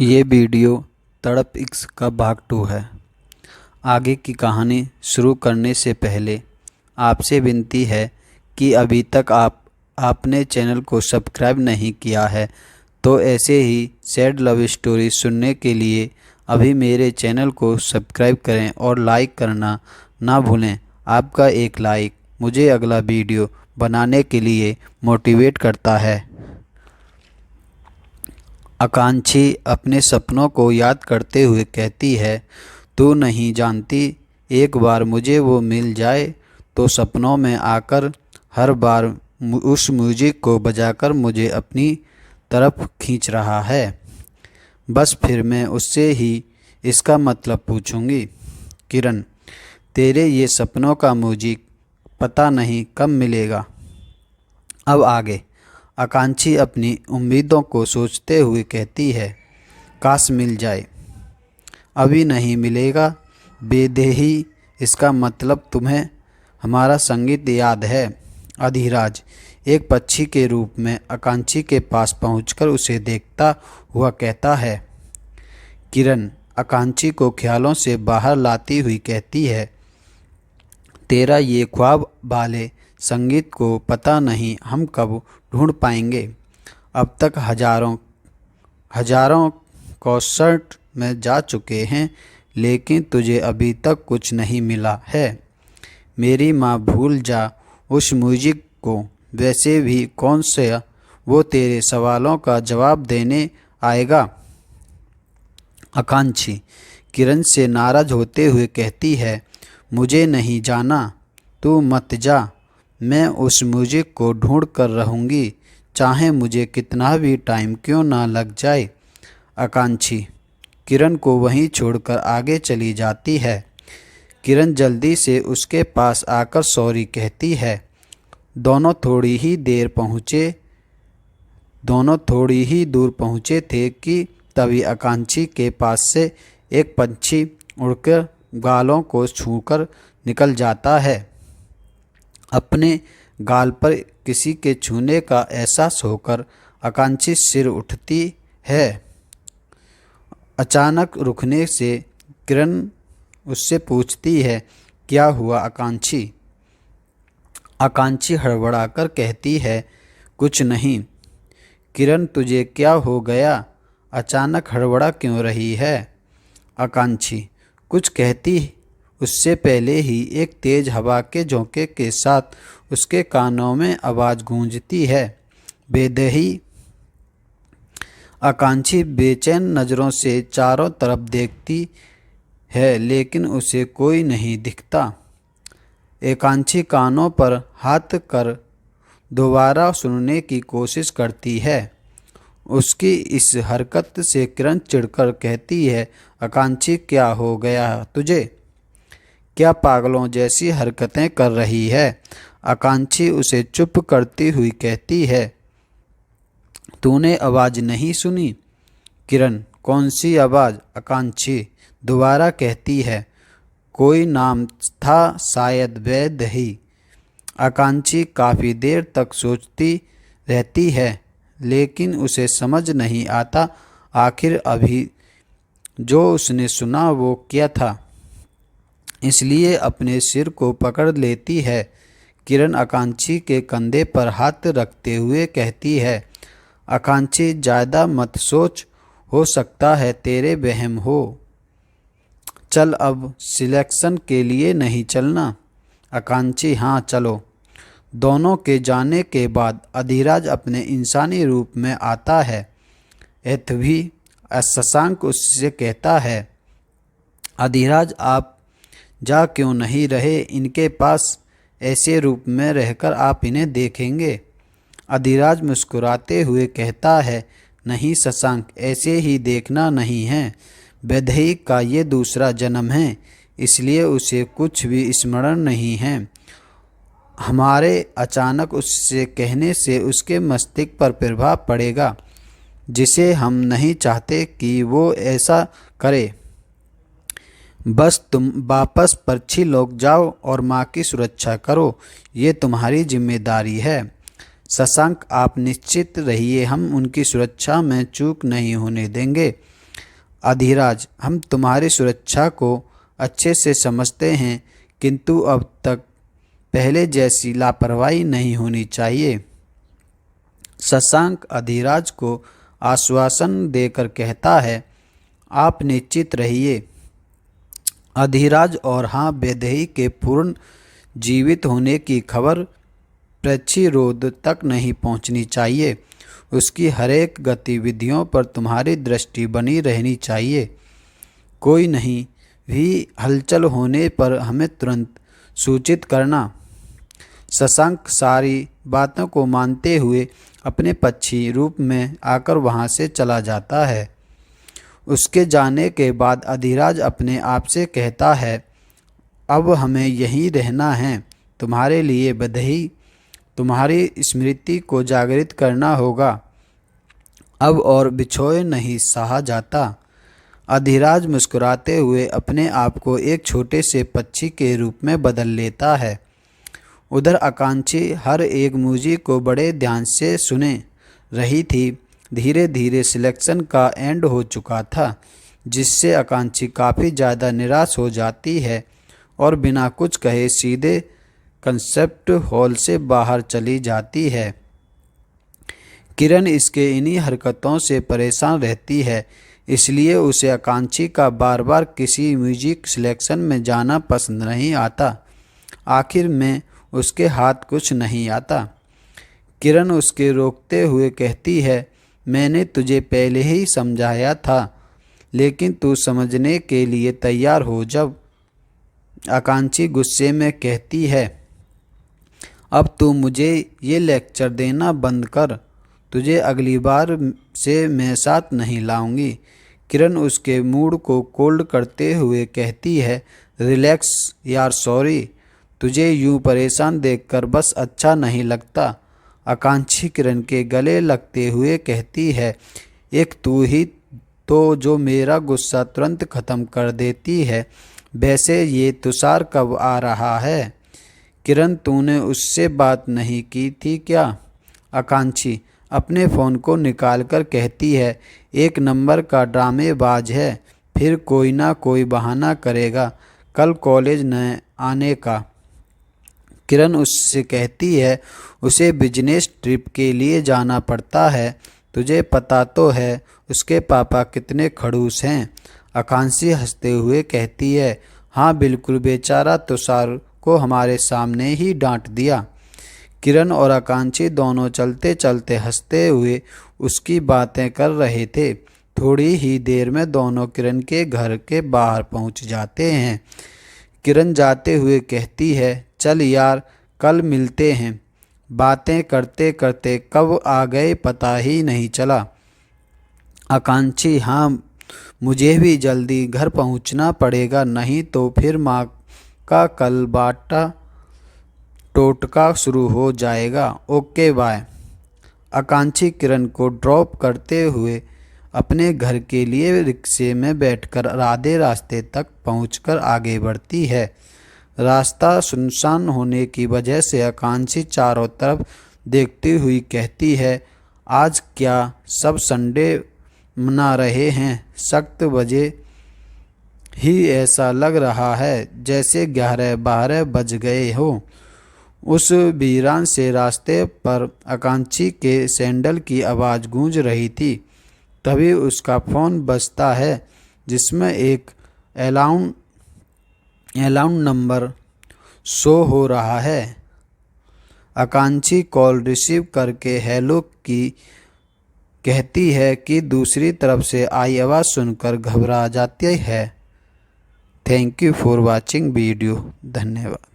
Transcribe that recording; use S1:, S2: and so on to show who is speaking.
S1: ये वीडियो तड़प इश्क का भाग 2 है। आगे की कहानी शुरू करने से पहले आपसे विनती है कि अभी तक आपने चैनल को सब्सक्राइब नहीं किया है तो ऐसे ही सैड लव स्टोरी सुनने के लिए अभी मेरे चैनल को सब्सक्राइब करें और लाइक करना ना भूलें। आपका एक लाइक मुझे अगला वीडियो बनाने के लिए मोटिवेट करता है। आकांक्षी अपने सपनों को याद करते हुए कहती है, तू नहीं जानती, एक बार मुझे वो मिल जाए तो सपनों में आकर हर बार उस म्यूजिक को बजाकर मुझे अपनी तरफ खींच रहा है। बस फिर मैं उससे ही इसका मतलब पूछूंगी। किरण, तेरे ये सपनों का म्यूजिक पता नहीं कब मिलेगा। अब आगे आकांक्षी अपनी उम्मीदों को सोचते हुए कहती है, काश मिल जाए। अभी नहीं मिलेगा बेदेही, इसका मतलब तुम्हें हमारा संगीत याद है। अधिराज एक पक्षी के रूप में आकांक्षी के पास पहुंचकर उसे देखता हुआ कहता है। किरण आकांक्षी को ख्यालों से बाहर लाती हुई कहती है, तेरा ये ख्वाब वाले संगीत को पता नहीं हम कब ढूंढ पाएंगे। अब तक हजारों कॉन्सर्ट में जा चुके हैं लेकिन तुझे अभी तक कुछ नहीं मिला है। मेरी माँ भूल जा उस म्यूजिक को, वैसे भी कौन सा वो तेरे सवालों का जवाब देने आएगा। आकांक्षी किरण से नाराज होते हुए कहती है, मुझे नहीं जाना, तू मत जा, मैं उस म्यूजिक को ढूंढ कर रहूँगी, चाहे मुझे कितना भी टाइम क्यों ना लग जाए। आकांक्षी किरण को वहीं छोड़कर आगे चली जाती है। किरण जल्दी से उसके पास आकर सॉरी कहती है। दोनों थोड़ी ही दूर पहुँचे थे कि तभी आकांक्षी के पास से एक पंछी उड़कर गालों को छूकर निकल जाता है। अपने गाल पर किसी के छूने का एहसास होकर आकांक्षी सिर उठती है। अचानक रुकने से किरण उससे पूछती है, क्या हुआ आकांक्षी। आकांक्षी हड़बड़ाकर कहती है, कुछ नहीं। किरण तुझे क्या हो गया, अचानक हड़बड़ा क्यों रही है। आकांक्षी कुछ कहती उससे पहले ही एक तेज हवा के झोंके के साथ उसके कानों में आवाज़ गूंजती है, बेदही। आकांक्षी बेचैन नज़रों से चारों तरफ देखती है लेकिन उसे कोई नहीं दिखता। आकांक्षी कानों पर हाथ कर दोबारा सुनने की कोशिश करती है। उसकी इस हरकत से किरण चिढ़कर कहती है, आकांक्षी क्या हो गया तुझे, क्या पागलों जैसी हरकतें कर रही है। आकांक्षी उसे चुप करती हुई कहती है, तूने आवाज़ नहीं सुनी। किरण कौन सी आवाज़। आकांक्षी दोबारा कहती है, कोई नाम था शायद वैदेही। आकांक्षी काफ़ी देर तक सोचती रहती है लेकिन उसे समझ नहीं आता आखिर अभी जो उसने सुना वो क्या था, इसलिए अपने सिर को पकड़ लेती है। किरण आकांक्षी के कंधे पर हाथ रखते हुए कहती है, आकांक्षी ज़्यादा मत सोच, हो सकता है तेरे वहम हो। चल अब सिलेक्शन के लिए नहीं चलना। आकांक्षी हाँ चलो। दोनों के जाने के बाद अधिराज अपने इंसानी रूप में आता है। भी शशांक उससे कहता है, अधिराज आप जा क्यों नहीं रहे, इनके पास ऐसे रूप में रहकर आप इन्हें देखेंगे। अधिराज मुस्कुराते हुए कहता है, नहीं शशांक, ऐसे ही देखना नहीं है, वैदेही का ये दूसरा जन्म है इसलिए उसे कुछ भी स्मरण नहीं है। हमारे अचानक उससे कहने से उसके मस्तिष्क पर प्रभाव पड़ेगा जिसे हम नहीं चाहते कि वो ऐसा करे। बस तुम वापस पर्ची लौट जाओ और माँ की सुरक्षा करो, ये तुम्हारी जिम्मेदारी है। शशांक आप निश्चित रहिए, हम उनकी सुरक्षा में चूक नहीं होने देंगे। अधिराज, हम तुम्हारी सुरक्षा को अच्छे से समझते हैं, किंतु अब तक पहले जैसी लापरवाही नहीं होनी चाहिए। शशांक अधिराज को आश्वासन देकर कहता है, आप निश्चित रहिए। अधिराज और हाँ, वैदेही के पूर्ण जीवित होने की खबर पृच्छिरोध तक नहीं पहुंचनी चाहिए। उसकी हरेक गतिविधियों पर तुम्हारी दृष्टि बनी रहनी चाहिए। कोई नहीं भी हलचल होने पर हमें तुरंत सूचित करना। शशांक सारी बातों को मानते हुए अपने पक्षी रूप में आकर वहां से चला जाता है। उसके जाने के बाद अधिराज अपने आप से कहता है, अब हमें यहीं रहना है। तुम्हारे लिए वैदेही तुम्हारी स्मृति को जागृत करना होगा। अब और बिछोए नहीं सहा जाता। अधिराज मुस्कुराते हुए अपने आप को एक छोटे से पक्षी के रूप में बदल लेता है। उधर आकांक्षी हर एक मूजी को बड़े ध्यान से सुने रही थी। धीरे धीरे सिलेक्शन का एंड हो चुका था, जिससे आकांक्षी काफ़ी ज़्यादा निराश हो जाती है और बिना कुछ कहे सीधे कंसेप्ट हॉल से बाहर चली जाती है। किरण इसके इन्हीं हरकतों से परेशान रहती है, इसलिए उसे आकांक्षी का बार बार किसी म्यूजिक सिलेक्शन में जाना पसंद नहीं आता। आखिर में उसके हाथ कुछ नहीं आता। किरण उसके रोकते हुए कहती है, मैंने तुझे पहले ही समझाया था, लेकिन तू समझने के लिए तैयार हो जब। आकांक्षी गुस्से में कहती है, अब तू मुझे ये लेक्चर देना बंद कर। तुझे अगली बार से मैं साथ नहीं लाऊंगी। किरण उसके मूड को कोल्ड करते हुए कहती है, रिलैक्स यार, सॉरी, तुझे यूं परेशान देखकर बस अच्छा नहीं लगता। आकांक्षी किरण के गले लगते हुए कहती है, एक तू ही तो जो मेरा गुस्सा तुरंत ख़त्म कर देती है। वैसे ये तुषार कब आ रहा है? किरण, तूने उससे बात नहीं की थी क्या? आकांक्षी अपने फ़ोन को निकालकर कहती है, एक नंबर का ड्रामेबाज है, फिर कोई ना कोई बहाना करेगा कल कॉलेज न आने का। किरण उससे कहती है, उसे बिजनेस ट्रिप के लिए जाना पड़ता है, तुझे पता तो है उसके पापा कितने खड़ूस हैं। आकांक्षी हंसते हुए कहती है, हाँ बिल्कुल, बेचारा तुषार को हमारे सामने ही डांट दिया। किरण और आकांक्षी दोनों चलते चलते हंसते हुए उसकी बातें कर रहे थे। थोड़ी ही देर में दोनों किरण के घर के बाहर पहुंच जाते हैं। किरण जाते हुए कहती है, चल यार, कल मिलते हैं। बातें करते करते कब आ गए पता ही नहीं चला। आकांक्षी, हाँ, मुझे भी जल्दी घर पहुंचना पड़ेगा, नहीं तो फिर माँ का कल बाटा टोटका शुरू हो जाएगा। Okay bye. आकांक्षी किरण को ड्रॉप करते हुए अपने घर के लिए रिक्शे में बैठकर आधे रास्ते तक पहुंचकर आगे बढ़ती है। रास्ता सुनसान होने की वजह से आकांक्षी चारों तरफ देखती हुई कहती है, आज क्या सब संडे मना रहे हैं? सख्त बजे ही ऐसा लग रहा है जैसे 11-12 बज गए हो। उस वीरान से रास्ते पर आकांक्षी के सैंडल की आवाज़ गूंज रही थी। तभी उसका फ़ोन बजता है, जिसमें एक अलाउंड नंबर शो हो रहा है। आकांक्षी कॉल रिसीव करके हेलो की कहती है कि दूसरी तरफ से आई आवाज़ सुनकर घबरा जाती है। Thank you for watching video. धन्यवाद।